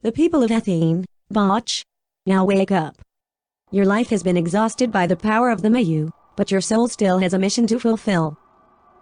The people of Athene, Botch. Now wake up. Your life has been exhausted by the power of the Mayu, but your soul still has a mission to fulfill.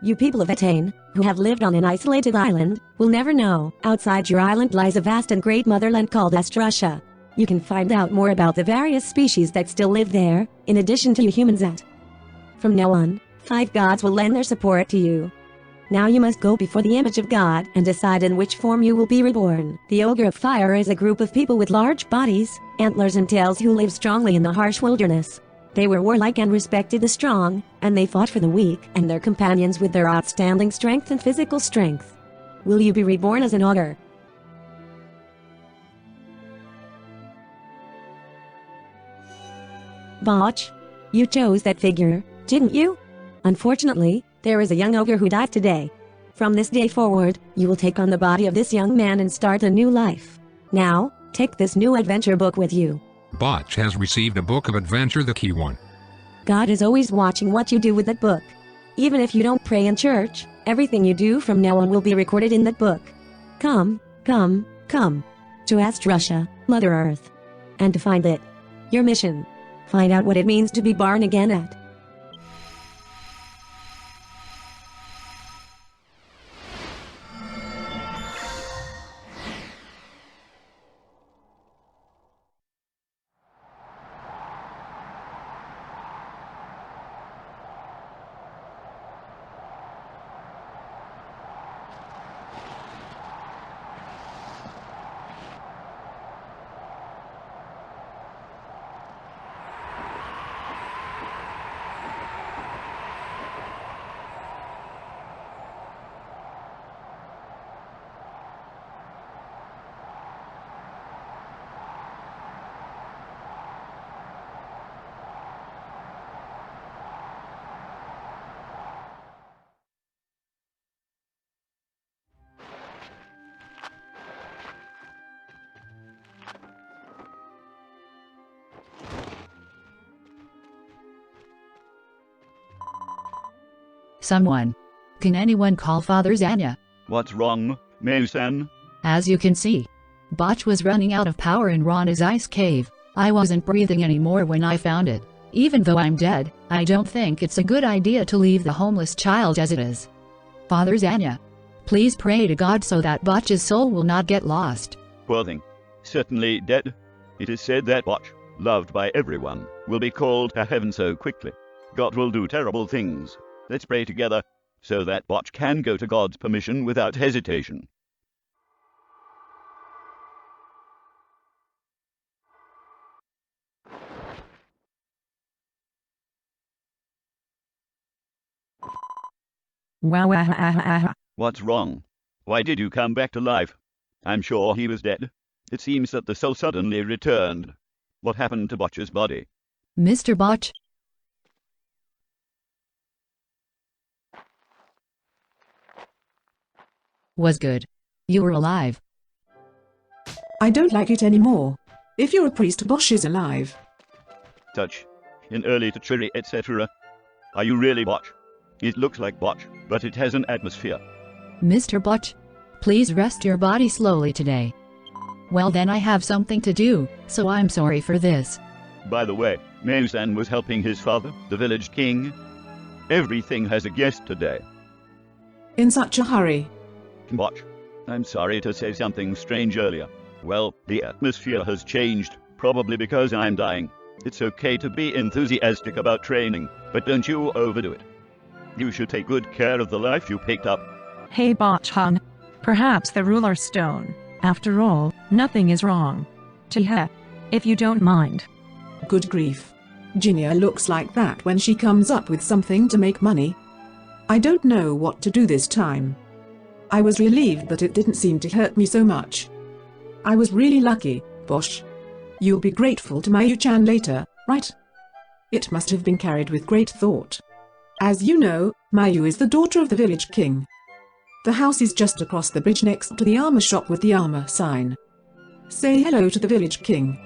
You people of Athene, who have lived on an isolated island, will never know, outside your island lies a vast and great motherland called Astrusha. You can find out more about the various species that still live there, in addition to you humans that. From now on, 5 gods will lend their support to you. Now you must go before the image of God and decide in which form you will be reborn. The Ogre of Fire is a group of people with large bodies, antlers and tails who live strongly in the harsh wilderness. They were warlike and respected the strong, and they fought for the weak and their companions with their outstanding strength and physical strength. Will you be reborn as an ogre? Botch, you chose that figure, didn't you? Unfortunately, there is a young ogre who died today. From this day forward, you will take on the body of this young man and start a new life. Now, take this new adventure book with you. Botch has received a book of adventure, the key one. God is always watching what you do with that book. Even if you don't pray in church, everything you do from now on will be recorded in that book. Come to Astrusha, Mother Earth. And to find it. Your mission. Find out what it means to be born again at. Someone. Can anyone call Father Zanya? What's wrong, Mason? As you can see, Botch was running out of power in Rana's ice cave. I wasn't breathing anymore when I found it. Even though I'm dead, I don't think it's a good idea to leave the homeless child as it is. Father Zanya, please pray to God so that Botch's soul will not get lost. Poor thing. Certainly dead. It is said that Botch, loved by everyone, will be called to heaven so quickly. God will do terrible things. Let's pray together, so that Botch can go to God's permission without hesitation. What's wrong? Why did you come back to life? I'm sure he was dead. It seems that the soul suddenly returned. What happened to Botch's body? Mr. Botch? Was good. You were alive. I don't like it anymore. If you're a priest, Botch is alive. Touch. In early Tetri, etc. Are you really Botch? It looks like Botch, but it has an atmosphere. Mr. Botch, please rest your body slowly today. Well then I have something to do, so I'm sorry for this. By the way, Mason was helping his father, the village king. Everything has a guest today. In such a hurry. Botch, I'm sorry to say something strange earlier. Well, the atmosphere has changed, probably because I'm dying. It's okay to be enthusiastic about training, but don't you overdo it. You should take good care of the life you picked up. Hey Botch-hun. Perhaps the ruler stone. After all, nothing is wrong. Tja, if you don't mind. Good grief. Jinya looks like that when she comes up with something to make money. I don't know what to do this time. I was relieved that it didn't seem to hurt me so much. I was really lucky, Botch. You'll be grateful to Mayu-chan later, right? It must have been carried with great thought. As you know, Mayu is the daughter of the village king. The house is just across the bridge next to the armor shop with the armor sign. Say hello to the village king.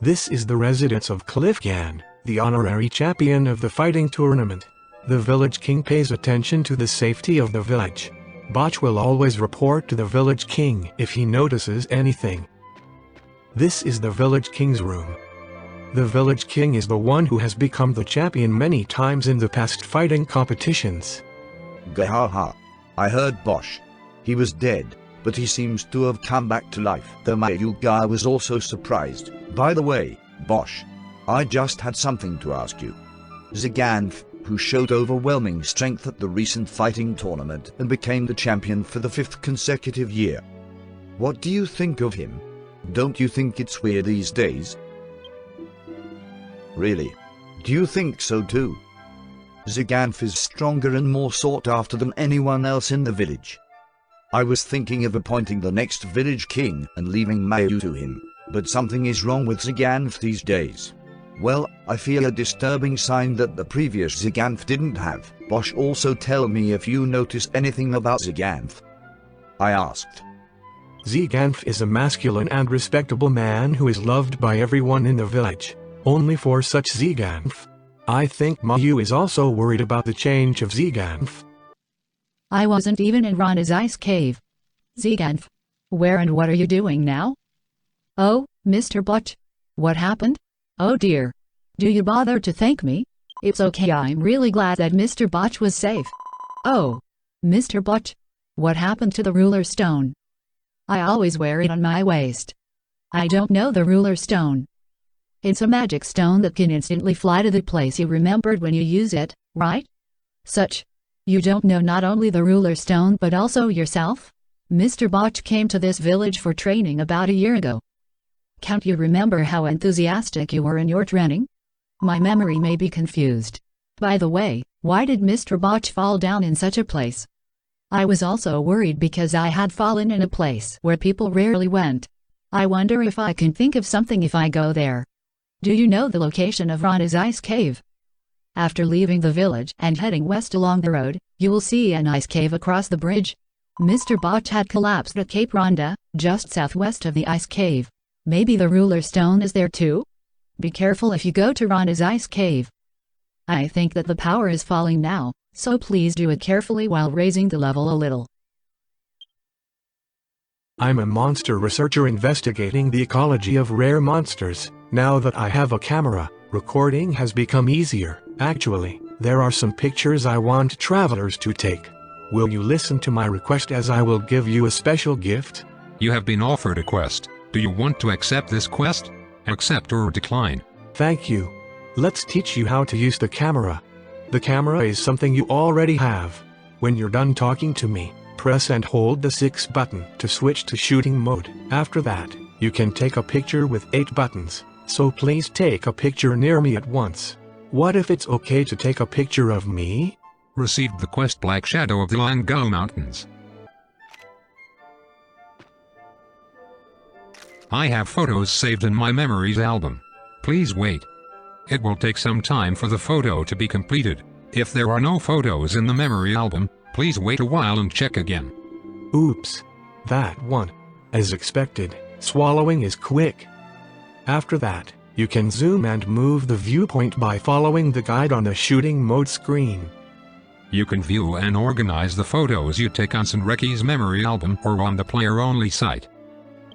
This is the residence of Cliffgan, the honorary champion of the fighting tournament. The village king pays attention to the safety of the village. Botch will always report to the village king if he notices anything. This is the village king's room. The village king is the one who has become the champion many times in the past fighting competitions. Gahaha. I heard Bosch. He was dead, but he seems to have come back to life. The Mayu guy was also surprised. By the way, Bosch, I just had something to ask you. Zaganth, who showed overwhelming strength at the recent fighting tournament and became the champion for the 5th consecutive year. What do you think of him? Don't you think it's weird these days? Really? Do you think so too? Zaganth is stronger and more sought after than anyone else in the village. I was thinking of appointing the next village king and leaving Mayu to him, but something is wrong with Zaganth these days. Well, I feel a disturbing sign that the previous Zaganth didn't have. Bosch, also tell me if you noticed anything about Zaganth. I asked. Zaganth is a masculine and respectable man who is loved by everyone in the village. Only for such Zaganth. I think Mayu is also worried about the change of Zaganth. I wasn't even in Rana's ice cave. Zaganth, where and what are you doing now? Oh, Mr. Botch. What happened? Oh dear. Do you bother to thank me? It's okay, I'm really glad that Mr. Botch was safe. Oh, Mr. Botch. What happened to the ruler stone? I always wear it on my waist. I don't know the ruler stone. It's a magic stone that can instantly fly to the place you remembered when you use it, right? Such. You don't know not only the ruler stone but also yourself? Mr. Botch came to this village for training about a year ago. Can't you remember how enthusiastic you were in your training? My memory may be confused. By the way, why did Mr. Botch fall down in such a place? I was also worried because I had fallen in a place where people rarely went. I wonder if I can think of something if I go there. Do you know the location of Rana's ice cave? After leaving the village and heading west along the road, you will see an ice cave across the bridge. Mr. Botch had collapsed at Cape Ronda, just southwest of the ice cave. Maybe the ruler stone is there too? Be careful if you go to Rana's ice cave. I think that the power is falling now, so please do it carefully while raising the level a little. I'm a monster researcher investigating the ecology of rare monsters. Now that I have a camera, recording has become easier. Actually, there are some pictures I want travelers to take. Will you listen to my request as I will give you a special gift? You have been offered a quest. Do you want to accept this quest? Accept or decline. Thank you. Let's teach you how to use the camera. The camera is something you already have. When you're done talking to me, press and hold the 6 button to switch to shooting mode. After that, you can take a picture with 8 buttons. So please take a picture near me at once. What if it's okay to take a picture of me? Received the quest Black Shadow of the Langau Mountains. I have photos saved in my memories album. Please wait. It will take some time for the photo to be completed. If there are no photos in the memory album, please wait a while and check again. Oops. That one. As expected, swallowing is quick. After that, you can zoom and move the viewpoint by following the guide on the shooting mode screen. You can view and organize the photos you take on Senreki's memory album or on the player-only site.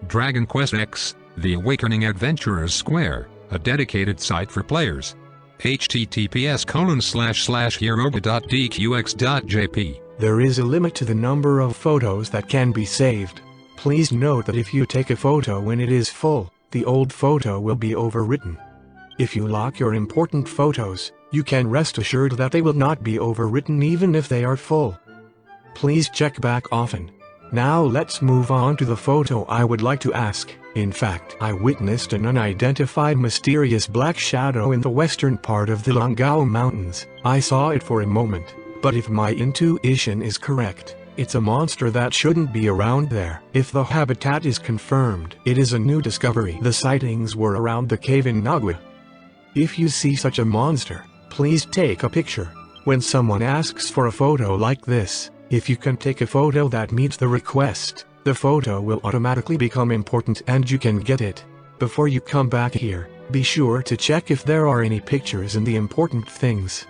Dragon Quest X, The Awakening Adventurers Square, a dedicated site for players. https://heroga.dqx.jp. There is a limit to the number of photos that can be saved. Please note that if you take a photo when it is full, the old photo will be overwritten. If you lock your important photos, you can rest assured that they will not be overwritten even if they are full. Please check back often. Now let's move on to the photo I would like to ask. In fact, I witnessed an unidentified mysterious black shadow in the western part of the Langau Mountains. I saw it for a moment, but if my intuition is correct, it's a monster that shouldn't be around there. If the habitat is confirmed, it is a new discovery. The sightings were around the cave in Nagua. If you see such a monster, please take a picture. When someone asks for a photo like this, if you can take a photo that meets the request, the photo will automatically become important and you can get it. Before you come back here, be sure to check if there are any pictures in the important things.